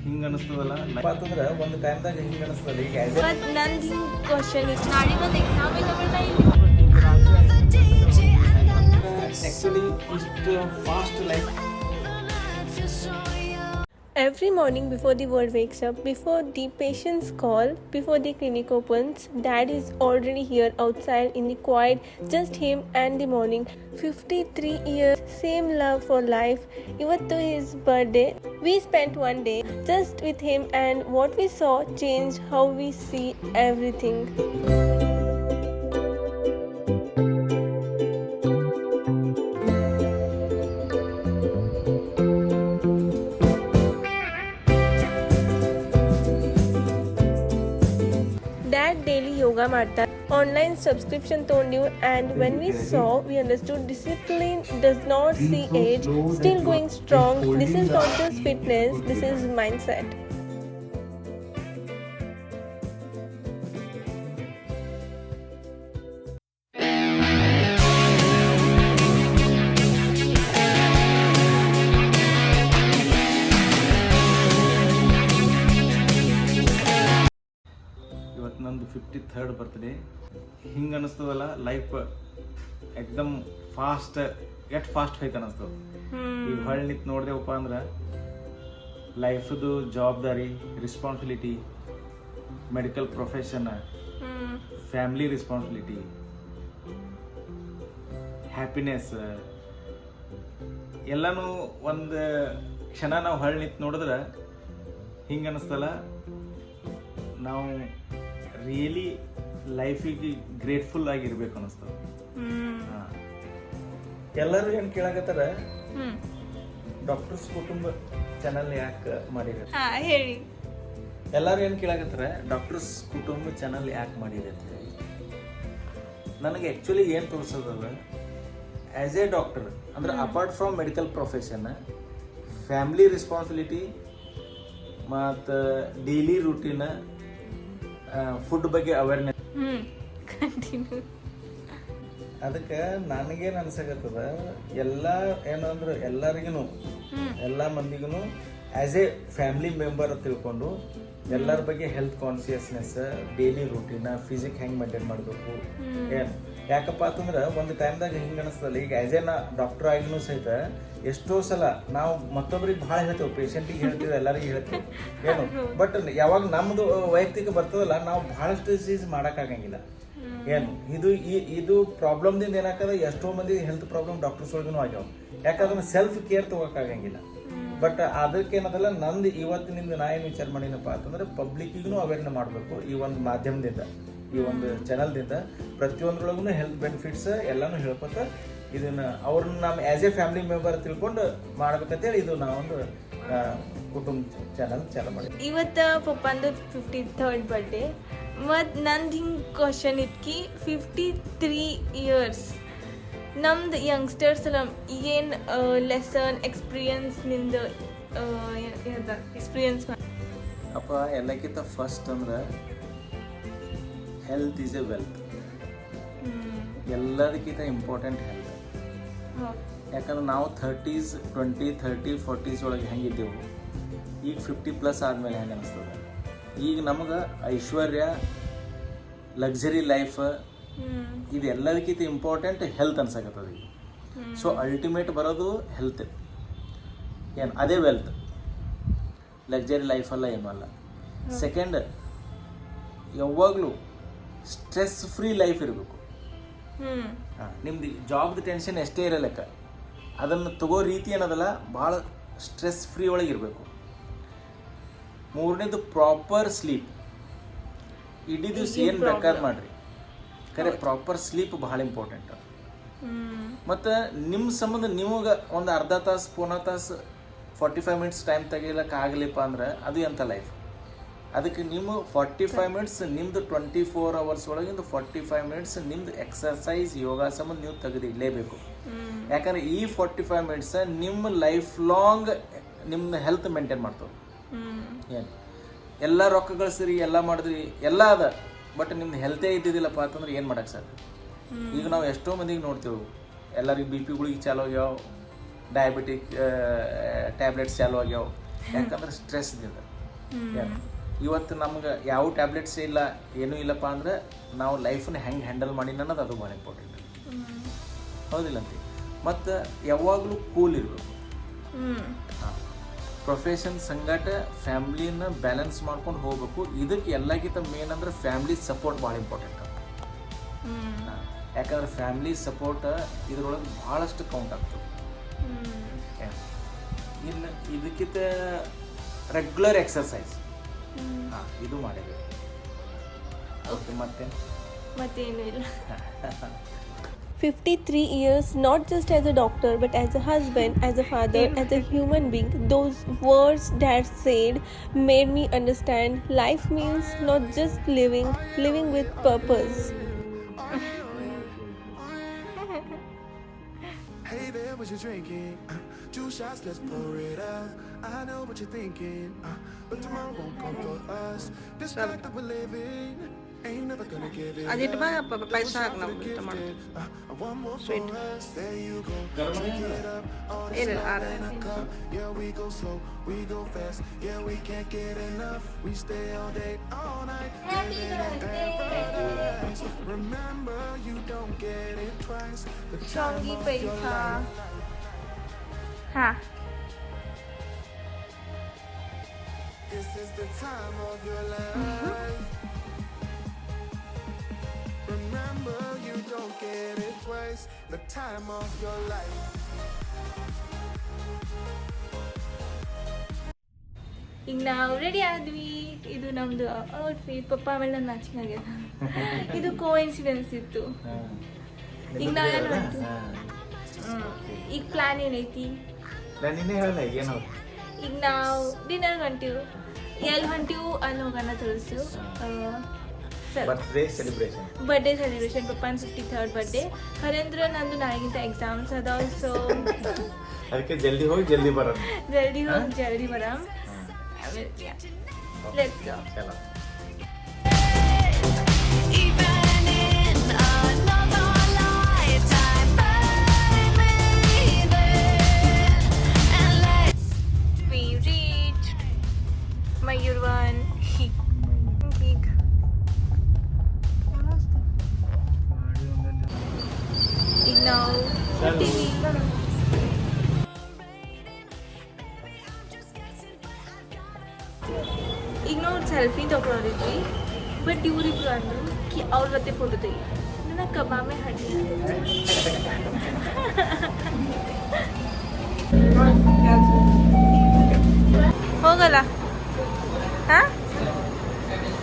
ಹಿಂಗೆ ಅನಿಸ್ತದಲ್ಲ ಅಂತಂದ್ರೆ ಒಂದು ಟೈಮ್ದಾಗ ಹಿಂಗೆ ಅನಿಸ್ತದ. ಈಗ ನಂದು ಹಿಂಗೆ ಕ್ವಶನ್ ಇತ್ತು, ನಾಳೆ ಒಂದು ಎಕ್ಸಾಮ್ ಆ್ಯಕ್ಚುಲಿ ಇಷ್ಟು fast life. Every morning before the world wakes up, before the patients call, before the clinic opens, Dad is already here outside in the quiet, just him and the morning. 53 years, same love for life. Ivattu his birthday. We spent one day just with him, and what we saw changed how we see everything. Daily yoga ಮಾಡ್ತಾರೆ, online subscription ತಗೊಂಡಿವು, and when we saw, we understood discipline does not see age, still going strong. This is not just fitness, this is mindset. ಇವತ್ತು ನಂದು 53rd birthday. ಹಿಂಗೆ ಅನಿಸ್ತದಲ್ಲ life ಎಕ್ದಮ್ fast ಹೋಯ್ತು ಅನಿಸ್ತದ. ಈಗ ಹೊಳ್ಳಿ ನಿಂತು ನೋಡಿದೆವಪ್ಪ ಅಂದ್ರೆ ಲೈಫದು ಜವಾಬ್ದಾರಿ, responsibility, medical profession, family responsibility, happiness ಎಲ್ಲನೂ ಒಂದು ಕ್ಷಣ ನಾವು ಹೊಳ್ಳಿ ನಿಂತು ನೋಡಿದ್ರೆ ಹಿಂಗೆ ಅನಿಸ್ತಲ್ಲ, ನಾವು ರಿಯಲಿ ಲೈಫಿಗೆ ಗ್ರೇಟ್ಫುಲ್ ಆಗಿರ್ಬೇಕು ಅನಿಸ್ತದೆ. ಎಲ್ಲರೂ ಏನು ಕೇಳಾಕತ್ತಾರ, ಡಾಕ್ಟರ್ಸ್ ಕುಟುಂಬ ಚಾನಲ್ ಯಾಕೆ ಮಾಡಿರಿ ಹೇಳಿ. ಎಲ್ಲರೂ ಏನು ಕೇಳಾಕತ್ತಾರ, ಡಾಕ್ಟರ್ಸ್ ಕುಟುಂಬ ಚಾನಲ್ ಯಾಕೆ ಮಾಡಿರಿ ಅಂತ ಹೇಳಿ. ನನಗೆ ಆ್ಯಕ್ಚುಲಿ ಏನು ತೋರಿಸೋದಲ್ಲ, ಆ್ಯಸ್ ಎ ಡಾಕ್ಟರ್ ಅಂದ್ರೆ apart from medical profession, family responsibility ಮತ್ತು ಡೈಲಿ ರೂಟೀನ್, ಫುಡ್ ಬಗ್ಗೆ ಅವೇರ್ನೆಸ್. ಅದಕ್ಕೆ ನನಗೇನು ಅನ್ಸಕತ್ತದ, ಎಲ್ಲ ಏನಂದ್ರೆ ಎಲ್ಲರಿಗೂ ಎಲ್ಲ ಮಂದಿಗೂ ಆ್ಯಸ್ ಎ ಫ್ಯಾಮಿಲಿ ಮೆಂಬರ್ ತಿಳ್ಕೊಂಡು ಎಲ್ಲರ ಬಗ್ಗೆ health consciousness, daily routine, physique ಹೆಂಗೆ ಮೇಂಟೈನ್ ಮಾಡಬೇಕು ಏನು. ಯಾಕಪ್ಪ ಅಂತಂದ್ರೆ ಒಂದು ಟೈಮ್ದಾಗ ಹಿಂಗೆ ಅನಿಸ್ತಲ್ಲ, ಈಗ ಆ್ಯಸ್ ಎ ಡಾಕ್ಟರ್ ಆಗಿನೂ ಸಹಿತ ಎಷ್ಟೋ ಸಲ ನಾವು ಮತ್ತೊಬ್ರಿಗೆ ಭಾಳ ಹೇಳ್ತೇವೆ, ಪೇಷಂಟಿಗೆ ಹೇಳ್ತೀವಿ, ಎಲ್ಲರಿಗೂ ಹೇಳ್ತೀವಿ ಏನು. ಬಟ್ ಯಾವಾಗ ನಮ್ಮದು ವೈಯಕ್ತಿಕ ಬರ್ತದಲ್ಲ, ನಾವು ಭಾಳಷ್ಟು ಡಿಸೀಸ್ ಮಾಡೋಕ್ಕಾಗಂಗಿಲ್ಲ ಏನು. ಇದು ಪ್ರಾಬ್ಲಮ್ದಿಂದ ಏನಾಗ್ತದೆ, ಎಷ್ಟೋ ಮಂದಿ ಹೆಲ್ತ್ ಪ್ರಾಬ್ಲಮ್ ಡಾಕ್ಟರ್ಸ್ ಒಳಗೂ ಆಗ್ಯಾವ. ಯಾಕಂದ್ರೆ ಸೆಲ್ಫ್ ಕೇರ್ ತೊಗೋಕ್ಕಾಗಂಗಿಲ್ಲ. ಬಟ್ ಅದಕ್ಕೇನದಲ್ಲ, ನಂದು ಇವತ್ತಿನಿಂದ ನಾ ಏನು ವಿಚಾರ ಮಾಡೀನಪ್ಪ ಅಂತಂದ್ರೆ ಪಬ್ಲಿಕ್ಕಿಗೂ ಅವೇರ್ನ ಮಾಡಬೇಕು. ಈ ಒಂದು ಮಾಧ್ಯಮದಿಂದ, ಈ ಒಂದು ಚಾನಲ್ದಿಂದ ಪ್ರತಿಯೊಂದ್ರೊಳಗೂ ಹೆಲ್ತ್ ಬೆನಿಫಿಟ್ಸ್ ಎಲ್ಲಾನು ಹೇಳ್ಕೊತ ಇದನ್ನ ಅವ್ರನ್ನ ನಮ್ಮ ಆ್ಯಸ್ ಎ ಫ್ಯಾಮಿಲಿ ಮೆಂಬರ್ ತಿಳ್ಕೊಂಡು ಮಾಡ್ಬೇಕಂತೇಳಿ ಇದು ನಾವೊಂದು ಕುಟುಂಬ ಚಾನಲ್ ಚಾಲು ಮಾಡಿ. ಇವತ್ತು ಪಪ್ಪಂದು 53rd ಬರ್ಡೇ. ಮತ್ತು ನಂದು ಹಿಂಗೆ ಕ್ವಶನ್ ಇತ್ತು, 53 ಇಯರ್ಸ್ ನಮ್ದು ಯಂಗ್ಸ್ಟರ್ಸ್ ಎಲ್ಲ ಏನು ಲೆಸನ್ ಎಕ್ಸ್ಪೀರಿಯನ್ಸ್ ನಿಂದು ಎಕ್ಸ್ಪೀರಿಯನ್ಸ್ ಅಪ್ಪ. ಎಲ್ಲಕ್ಕಿಂತ ಫಸ್ಟ್ ಅಂದ್ರೆ ಹೆಲ್ತ್ ಈಸ್ ಎ ವೆಲ್ತ್. ಎಲ್ಲದಕ್ಕಿಂತ ಇಂಪಾರ್ಟೆಂಟ್ ಹೆಲ್ತ್. ಯಾಕಂದ್ರೆ ನಾವು 30s 20 30 40s ಒಳಗೆ ಹೆಂಗಿದ್ದೆವು, ಈಗ 50+ ಆದಮೇಲೆ ಹೆಂಗೆ ಅನಿಸ್ತದೆ. ಈಗ ನಮಗೆ ಐಶ್ವರ್ಯ, ಲಕ್ಸರಿ ಲೈಫ್, ಇದು ಎಲ್ಲದಕ್ಕಿಂತ ಇಂಪಾರ್ಟೆಂಟ್ ಹೆಲ್ತ್ ಅನ್ಸಕತ್ತದ ಈಗ. ಸೊ ಅಲ್ಟಿಮೇಟ್ ಬರೋದು ಹೆಲ್ತ್ ಏನು, ಅದೇ ವೆಲ್ತ್. ಲಕ್ಸರಿ ಲೈಫಲ್ಲ ಏನೂ ಅಲ್ಲ. ಸೆಕೆಂಡ್, ಯಾವಾಗಲೂ ಸ್ಟ್ರೆಸ್ ಫ್ರೀ ಲೈಫ್ ಇರಬೇಕು. ನಿಮ್ದು ಜಾಬ್ದು ಟೆನ್ಷನ್ ಎಷ್ಟೇ ಇರಲಿಕ್ಕ, ಅದನ್ನು ತಗೋ ರೀತಿ ಏನದಲ್ಲ ಭಾಳ ಸ್ಟ್ರೆಸ್ ಫ್ರೀ ಒಳಗೆ ಇರಬೇಕು. ಮೂರನೇದು ಪ್ರಾಪರ್ ಸ್ಲೀಪ್. ಇಡೀ ದಿವಸ ಏನು ಬೇಕಾದ್ರೆ ಮಾಡಿರಿ, ಖರೆ ಪ್ರಾಪರ್ ಸ್ಲೀಪ್ ಭಾಳ ಇಂಪಾರ್ಟೆಂಟ್. ಮತ್ತು ನಿಮ್ಮ ಸಂಬಂಧ ನಿಮಗೆ ಒಂದು ಅರ್ಧ ತಾಸು, ಪೋನ ತಾಸು, 45 ಮಿನಿಟ್ಸ್ ಟೈಮ್ ತೆಗಿಲಕ್ಕೆ ಆಗಲಿಪ್ಪ ಅಂದ್ರೆ ಅದು ಎಂಥ ಲೈಫ್. ಅದಕ್ಕೆ ನಿಮ್ಮ 45 ಮಿನಿಟ್ಸ್ ನಿಮ್ಮದು 24 hours ಒಳಗಿಂದ 45 ಮಿನಿಟ್ಸ್ ನಿಮ್ಮದು ಎಕ್ಸರ್ಸೈಸ್, ಯೋಗ ಸಂಬಂಧ ನೀವು ತೆಗೆದಿಡಲೇಬೇಕು. ಯಾಕಂದರೆ ಈ 45 ಮಿನಿಟ್ಸ್ ನಿಮ್ಮ ಲೈಫ್ ಲಾಂಗ್ ನಿಮ್ಮ ಹೆಲ್ತ್ ಮೇಂಟೈನ್ ಮಾಡ್ತವೆ. ಏನು ಎಲ್ಲ ರೊಕ್ಕ ಗಳಿಸ್ರಿ, ಎಲ್ಲ ಮಾಡಿದ್ರಿ, ಎಲ್ಲ ಅದ, ಬಟ್ ನಿಮ್ದು ಹೆಲ್ತೇ ಇದ್ದಿದ್ದಿಲ್ಲಪ್ಪ ಅಂತಂದ್ರೆ ಏನು ಮಾಡೋಕ್ಕೆ ಸಾಧ್ಯ. ಈಗ ನಾವು ಎಷ್ಟೋ ಮಂದಿಗೆ ನೋಡ್ತೇವೆ, ಎಲ್ಲರಿಗೂ ಬಿ ಪಿ ಗುಳಿಗೆ ಚಾಲು ಆಗ್ಯಾವ, ಡಯಾಬಿಟಿಕ್ ಟ್ಯಾಬ್ಲೆಟ್ಸ್ ಚಾಲು ಆಗ್ಯಾವ. ಯಾಕಂದ್ರೆ ಸ್ಟ್ರೆಸ್ದಿಂದ ಇವತ್ತು ನಮ್ಗೆ ಯಾವ ಟ್ಯಾಬ್ಲೆಟ್ಸ್ ಇಲ್ಲ ಏನೂ ಇಲ್ಲಪ್ಪ ಅಂದ್ರೆ ನಾವು ಲೈಫನ್ನ ಹೆಂಗೆ ಹ್ಯಾಂಡಲ್ ಮಾಡಿ ಅನ್ನೋದು ಅದು ಭಾಳ ಇಂಪಾರ್ಟೆಂಟ್. ಹೌದಿಲ್ಲಂತೆ. ಮತ್ತು ಯಾವಾಗಲೂ ಕೂಲ್ ಇರಬೇಕು. ಹಾಂ, ಪ್ರೊಫೆಷನ್ ಸಂಗಟ ಫ್ಯಾಮ್ಲಿನ ಬ್ಯಾಲೆನ್ಸ್ ಮಾಡ್ಕೊಂಡು ಹೋಗ್ಬೇಕು. ಇದಕ್ಕೆ ಎಲ್ಲಕ್ಕಿಂತ ಮೇನ್ ಅಂದ್ರೆ ಫ್ಯಾಮ್ಲಿ ಸಪೋರ್ಟ್ ಭಾಳ ಇಂಪಾರ್ಟೆಂಟ್. ಯಾಕಂದ್ರೆ ಫ್ಯಾಮ್ಲಿ ಸಪೋರ್ಟ್ ಇದ್ರೊಳಗೆ ಭಾಳಷ್ಟು ಕೌಂಟ್ ಆಗ್ತದೆ. ಇನ್ನು ಇದಕ್ಕಿಂತ ರೆಗ್ಯುಲರ್ ಎಕ್ಸರ್ಸೈಸ್ ಇದು ಮಾಡಬೇಕು. ಓಕೆ, ಮತ್ತೇನು ಇಲ್ಲ. 53 years, not just as a doctor, but as a husband, as a father, as a human being. Those words Dad said made me understand life means not just living with purpose. Hey there, what you drinking? 2 shots, let's pour it out. I know what you're thinking, but tomorrow won't come for us. This life that we're living ain't never gonna give it. ಅದು ಇಟ್ಟು ಬಾ ಪೈಸಾ ಹಾಕಿ ನಾವು ಊಟ ಮಾಡ್ತೀವಿ. One more for us, there you go. Drink it up, all this ಏನಿಲ್ಲ love in a cup. Yeah, we go slow, we go fast. Yeah, we can't get enough. We stay all day, all night, living in paradise. Remember, you don't get it twice. The time Chongi of your paisa. life. Ha. This is the time of your life. Remember, you don't get it twice. The time of your life. ಈಗ ನಾವು ready ಆದ್ವಿ. ಇದು ನಮ್ದು outfit. ಪಪ್ಪ ಆಮೇಲೆ ನನ್ನ matching ಆಗ್ಯದ. ಇದು coincidence ಇತ್ತು. ಈಗ ನಾವೇನು ಈಗ ಪ್ಲಾನ್ ಏನೈತಿ? ನಿನ್ನೆ ಹೇಳ ಏನೋ. ಈಗ ನಾವು ಡಿನ್ನರ್ ಹೊಂಟಿವು. ಎಲ್ಲಿ ಹೊಂಟಿವು ಅಲ್ಲಿ ಹೋಗೋಣ ತಿಳಿಸು. ಬರ್ತ್ಡೇ ಸೆಲೆಬ್ರೇಷನ್ ಪಪ್ಪನ 53rd ಬರ್ಡೇ. ಹರೇಂದ್ರ ನಂದು ನಾಳೆಗಿಂತ ಎಕ್ಸಾಮ್ಸ್ ಅದಾವ. ಸೊ ಅದಕ್ಕೆ ಜಲ್ದಿ ಹೋಗಿ ಜಲ್ದಿ ಬರೋಣ. ಜಲ್ದಿ ಬರಮ್. Let's go. ಚಲೋ. We reached Mayurvan. ಈಗ ನಾವು ಈಗ ನಾವು ಸೆಲ್ಫಿ ತಗೊಳೋರಿದ್ವಿ. ಬಟ್ ಇವ್ರಿಬ್ರು ಅಂದರು ಕಿ ಅವ್ರ ಜೊತೆ ಫೋಟೋ ತೆಗಿ. ನನ್ನ ಕಬಾಬೆ ಹಡ್ಡಿ ಹೋಗಲ್ಲ. ಹಾಂ,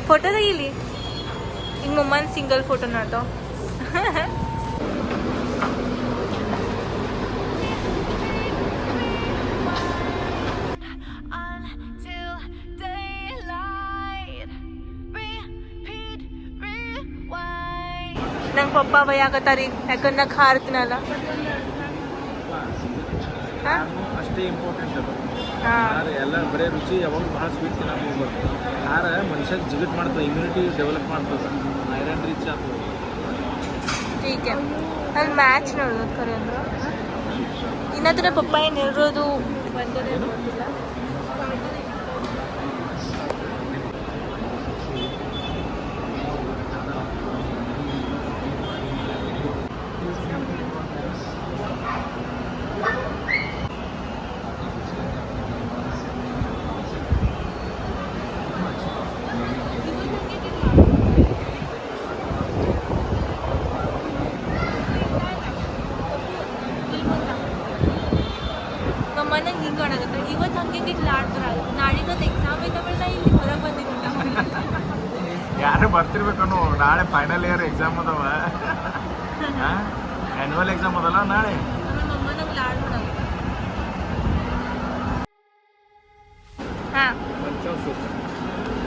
ಫೋಟೋ ತೆಗಿಲಿ. ಈಗ ಮಮ್ಮನ ಸಿಂಗಲ್ ಫೋಟೋ ನೋಡ್ತಾವ. ನಂಗೆ ಪಪ್ಪ ಬೈಯಾಕತ್ತಾರಿ ಯಾಕಂದ್ರೆ ನಾ ಖಾರ ತಿನ್ನಲ್ಲ. ಅಷ್ಟೇ ಇಂಪಾರ್ಟೆಂಟ್ ಅದು. ಹಾಂ, ಎಲ್ಲ ಬರೀ ರುಚಿ ಯಾವಾಗ ಭಾಳ ಸ್ವೀಟ್ ತಿನ್ನಕ್ಕೆ ಹೋಗ್ಬಾರ್ದು. ಖಾರ ಮನುಷ್ಯಗೆ ಜಿಗಟ್ ಮಾಡ್ತದೆ, ಇಮ್ಯುನಿಟಿ ಡೆವಲಪ್ ಮಾಡ್ತದೆ, ಐರನ್ ರಿಚ್ ಆಗ್ತದೆ. ಟೀಕೆ. ಅಲ್ಲಿ ಮ್ಯಾಚ್ ನೋಡೋದು ಖರೆ ಅಂದ್ರೆ ಇನ್ನತ್ರ ಪಪ್ಪ ಏನು ಇರೋದು ಬಂದರೆ ಗೊತ್ತಿಲ್ಲ. ಮನೆಗೆ ಹಿಂಗೆ ಆಡಾಗತ್ತೆ. ಇವತ್ತು ಹಂಗೆ ಇಲ್ಲಿ ಆಡ್ತಾರೆ. ನಾಳಿಗತ್ತು ಎಕ್ಸಾಮ್ ಐತೆ ನಾ ಇಲ್ಲಿ ಹೊರಗೆ ಬಂದಿದ್ದಿಲ್ಲ. ಯಾರು ಬರ್ತಿರ್ಬೇಕನ್ನು. ನಾಳೆ ಫೈನಲ್ ಇಯರ್ ಎಕ್ಸಾಮ್ ಅದಾವ. ಆ್ಯನ್ಯುವಲ್ ಎಕ್ಸಾಮ್ ಅದಲ್ಲ ನಾಳೆ. ನಮ್ಮಮ್ಮ ನಮ್ಗೆ ಆಡ್ ಮಾಡೋದು. ಹಾಂ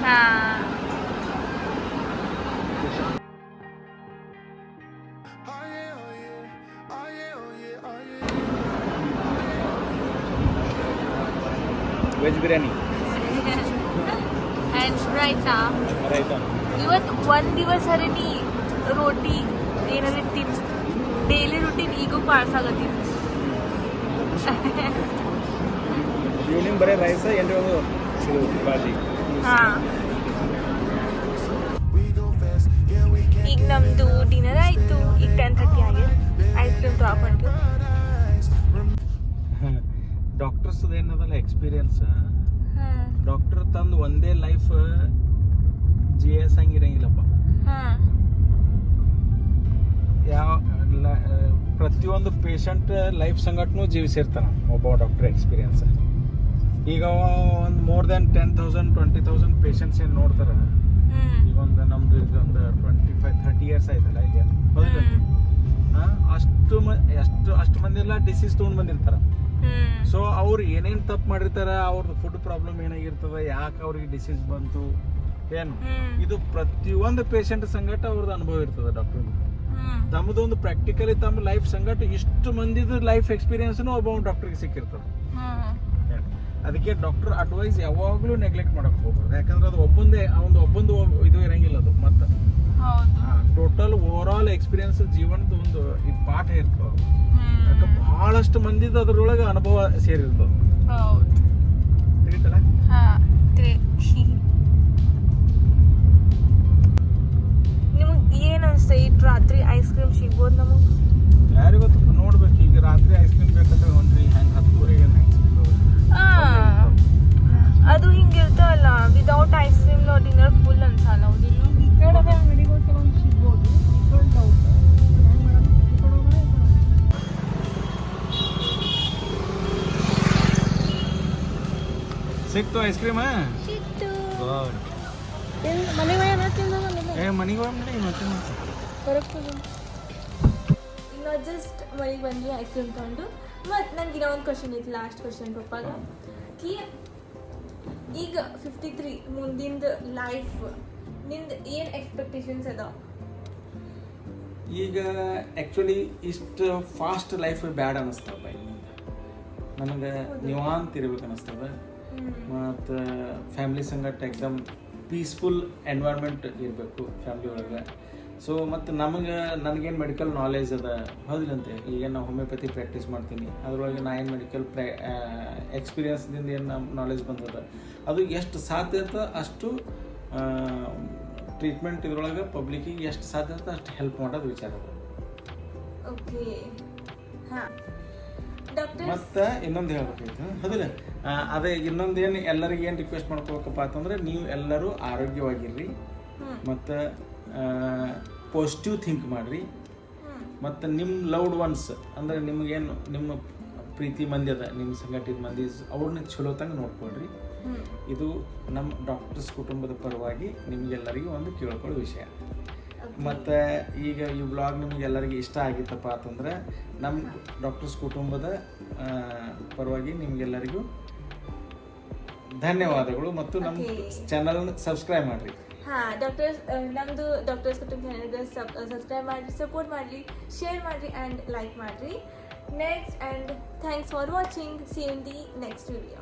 ಹಾಂ. Oh yeah, oh yeah, oh yeah, oh yeah, oh yeah. Veg biryani and ರೈತಾ. ರೈತ. ಇವತ್ತು ಒಂದು ದಿವಸ ನೀ ರೋಟಿ ಏನಾದ್ರು ತಿನ್. ಡೈಲಿ ರುಟೀನ್ ಈಗೂ ಪಾಡ್ಸಾಗತ್ತೀನಿ. ಈವ್ನಿಂಗ್ ಬರೀ ರೈಸ್ ಏನ್ರಿ ಒಂದು ಇದು ಭಾಜಿ. ಹಾಂ We go fast, yeah, we can't ಈಗ ನಮ್ಮದು ಡಿನ್ನರ್ ಆಯಿತು. ಈಗ 10:30 ಆಗಿದೆ. ಐಸ್ ಕ್ರೀಮ್ ತೊಗೊಂಡು ಡಾಕ್ಟರ್ಸ್ ಏನದಲ್ಲ ಎಕ್ಸ್ಪೀರಿಯನ್ಸ್, ಹಾಂ ಡಾಕ್ಟರ್ ತಂದು ಒಂದೇ ಲೈಫ್ ಜೀವಿಸಂಗಿರಂಗಿಲ್ಲಪ್ಪ. ಹಾಂ ಯಾವ ಪ್ರತಿಯೊಂದು ಪೇಷಂಟ್ ಲೈಫ್ ಸಂಗಟನೂ ಜೀವಿಸಿರ್ತಾನ ಒಬ್ಬ ಡಾಕ್ಟರ್ ಎಕ್ಸ್ಪೀರಿಯನ್ಸ್. ಈಗ ಒಂದು ಮೋರ್ ದೆನ್ 10,000 20,000 ಪೇಷಂಟ್ಸ್ ಏನು ನೋಡ್ತಾರ. ಈಗ ಒಂದು ನಮ್ದು ಈಗ ಒಂದು 25-30 ಇಯರ್ಸ್ ಆಯ್ತಲ್ಲ ಈಗ, ಹೌದಾ? ಅಷ್ಟು ಮಂದಿ ಎಲ್ಲ ಡಿಸೀಸ್ ತೊಗೊಂಡು ಬಂದಿರ್ತಾರ. ಸೊ ಅವ್ರು ಏನೇನು ತಪ್ಪು ಮಾಡಿರ್ತಾರ, ಅವ್ರದ್ದು ಫುಡ್ ಪ್ರಾಬ್ಲಮ್ ಏನಾಗಿರ್ತದ, ಯಾಕೆ ಅವ್ರಿಗೆ ಡಿಸೀಸ್ ಬಂತು ಏನು, ಇದು ಪ್ರತಿಯೊಂದು ಪೇಷಂಟ್ ಸಂಗಟ ಅವ್ರದ್ದು ಅನುಭವ ಇರ್ತದೆ ಡಾಕ್ಟರ್. ತಮ್ಮದೊಂದು ಪ್ರಾಕ್ಟಿಕಲಿ ತಮ್ಮ ಲೈಫ್ ಸಂಗಟ ಇಷ್ಟು ಮಂದಿದ ಲೈಫ್ ಎಕ್ಸ್ಪೀರಿಯನ್ಸ್ನು ಒಬ್ಬ ಡಾಕ್ಟರ್ಗೆ ಸಿಕ್ಕಿರ್ತದೆ. ಅದಕ್ಕೆ ಡಾಕ್ಟರ್ ಅಡ್ವೈಸ್ ಯಾವಾಗಲೂ ನೆಗ್ಲೆಕ್ಟ್ ಮಾಡಕ್ ಹೋಗ್ಬಾರ್ದು. ಯಾಕಂದ್ರೆ ಅದು ಒಬ್ಬೊಂದು ಇದು ಇರಂಗಿಲ್ಲ. ಅದು ಮತ್ತೆ ಟೋಟಲ್ ಓವರ್ ಆಲ್ ಎಕ್ಸ್ಪೀರಿಯನ್ಸ್ ಜೀವನದ ಒಂದು ಈ ಪಾಠ ಇರ್ತದೆ. ಯಾಕೆ ಬಹಳಷ್ಟು ಮಂದಿದ ಅದ್ರೊಳಗೆ ಅನುಭವ ಸೇರಿರ್ತದೆ. ತಿಳಿತಲ್ಲ? ನಿಮಗೆ ಏನು ಅನಿಸ್ತಾ ಇತ್ತು ರಾತ್ರಿ ಐಸ್ ಕ್ರೀಮ್ ಸಿಗ್ಬೋದು ನಮಗೆ? ಯಾರಿಗೊತ್ತಪ್ಪ, ನೋಡ್ಬೇಕು. ಈಗ ರಾತ್ರಿ ಐಸ್ ಕ್ರೀಮ್ ಬೇಕಂದ್ರೆ ಹೊಂಟ್ರಿ ಹೆಂಗೆ 10:30 ಹೆಂಗೆ ಸಿಗ್ತದೆ. ಅದು ಹಿಂಗಿರ್ತಾವಲ್ಲ, without ice cream dinner full ಅನ್ಸಲ್ಲ. ಹೌದಿಲ್ಲ? ಸಿಕ್ತು ಐಸ್ ಕ್ರೀಮ್. ಮನೆಗೆ ಈಗ ಜಸ್ಟ್ ಮನೆಗೆ ಬಂದ್ವಿ ಐಸ್ ಕ್ರೀಮ್ ತಗೊಂಡು. ಮತ್ತು ನಂಗೆ ಇನ್ನೂ ಒಂದು ಕ್ವಶನ್ ಇತ್ತು, ಲಾಸ್ಟ್ ಕ್ವಶನ್ ಪಪ್ಪಾಗ. ಈಗ 53 ಮುಂದಿಂದ ಲೈಫ್ ನಿಂದು ಏನು ಎಕ್ಸ್ಪೆಕ್ಟೇಷನ್ಸ್ ಅದಾವ? ಈಗ ಆ್ಯಕ್ಚುಲಿ ಇಷ್ಟು ಫಾಸ್ಟ್ ಲೈಫ್ ಬ್ಯಾಡ್ ಅನ್ನಿಸ್ತಪ್ಪ. ನನಗೆ ನಿವಾಂತ ಇರ್ಬೇಕು ಅನ್ನಿಸ್ತದ. ಮತ್ತು ಫ್ಯಾಮ್ಲಿ ಸಂಗಟ ಎಕ್ದಮ್ ಪೀಸ್ಫುಲ್ ಎನ್ವೈರ್ಮೆಂಟ್ ಇರಬೇಕು ಫ್ಯಾಮ್ಲಿ ಒಳಗೆ. ಸೊ ಮತ್ತು ನನಗೇನು ಮೆಡಿಕಲ್ ನಾಲೆಜ್ ಅದ, ಹೌದಿಲ್ಲಂತೆ. ಈಗ ನಾವು ಹೋಮಿಯೋಪತಿ ಪ್ರಾಕ್ಟೀಸ್ ಮಾಡ್ತೀನಿ, ಅದರೊಳಗೆ ನಾ ಏನು ಮೆಡಿಕಲ್ ಎಕ್ಸ್ಪೀರಿಯನ್ಸ್ದಿಂದ ಏನು ನಾಲೆಜ್ ಬಂದದ, ಅದು ಎಷ್ಟು ಸಾಧ್ಯ ಇರ್ತದೆ ಅಷ್ಟು ಟ್ರೀಟ್ಮೆಂಟ್ ಇದ್ರೊಳಗೆ ಪಬ್ಲಿಕ್ಕಿಗೆ ಎಷ್ಟು ಸಾಧ್ಯ ಇರ್ತದೆ ಅಷ್ಟು ಹೆಲ್ಪ್ ಮಾಡೋದು ವಿಚಾರ ಅದ. ಓಕೆ. ಹಾಂ ಮತ್ತು ಇನ್ನೊಂದು ಹೇಳ್ಬೇಕಾಯ್ತು, ಹೌದಿಲ್ಲ? ಅದೇ ಇನ್ನೊಂದು ಏನು ಎಲ್ಲರಿಗೆ ಏನು ರಿಕ್ವೆಸ್ಟ್ ಮಾಡ್ಕೋಬೇಕಪ್ಪ ಅಂತಂದ್ರೆ, ನೀವು ಎಲ್ಲರೂ ಆರೋಗ್ಯವಾಗಿರ್ರಿ ಮತ್ತು ಪಾಸಿಟಿವ್ ಥಿಂಕ್ ಮಾಡಿರಿ. ಮತ್ತು ನಿಮ್ಮ ಲವ್ಡ್ ಒನ್ಸ್ ಅಂದರೆ ನಿಮಗೇನು ನಿಮ್ಮ ಪ್ರೀತಿ ಮಂದಿ ಅದ, ನಿಮ್ಮ ಸಂಘಟಿತ ಮಂದಿ, ಅವ್ರನ್ನ ಚಲೋ ತಂಗ ನೋಡ್ಕೊಳ್ರಿ. ಇದು ನಮ್ಮ ಡಾಕ್ಟರ್ಸ್ ಕುಟುಂಬದ ಪರವಾಗಿ ನಿಮಗೆಲ್ಲರಿಗೂ ಒಂದು ಕೇಳ್ಕೊಳ್ಳೋ ವಿಷಯ. ಮತ್ತು ಈಗ ಈ ಬ್ಲಾಗ್ ನಿಮಗೆಲ್ಲರಿಗೂ ಇಷ್ಟ ಆಗಿತ್ತಪ್ಪ ಅಂತಂದ್ರೆ, ನಮ್ಮ ಡಾಕ್ಟರ್ಸ್ ಕುಟುಂಬದ ಪರವಾಗಿ ನಿಮಗೆಲ್ಲರಿಗೂ ಧನ್ಯವಾದಗಳು. ಮತ್ತು ನಮ್ಮ ಚಾನಲ್ನ ಸಬ್ಸ್ಕ್ರೈಬ್ ಮಾಡಿರಿ. ಹಾಂ, ನಮ್ಮದು ಡಾಕ್ಟರ್ಸ್ ಕುಟುಂಬ ಚಾನಲ್ಗೆ ಸಬ್ಸ್ಕ್ರೈಬ್ ಮಾಡಿರಿ, ಸಪೋರ್ಟ್ ಮಾಡಿರಿ, ಶೇರ್ ಮಾಡಿರಿ ಆ್ಯಂಡ್ ಲೈಕ್ ಮಾಡಿರಿ. Next and thanks for watching. See you in the next video.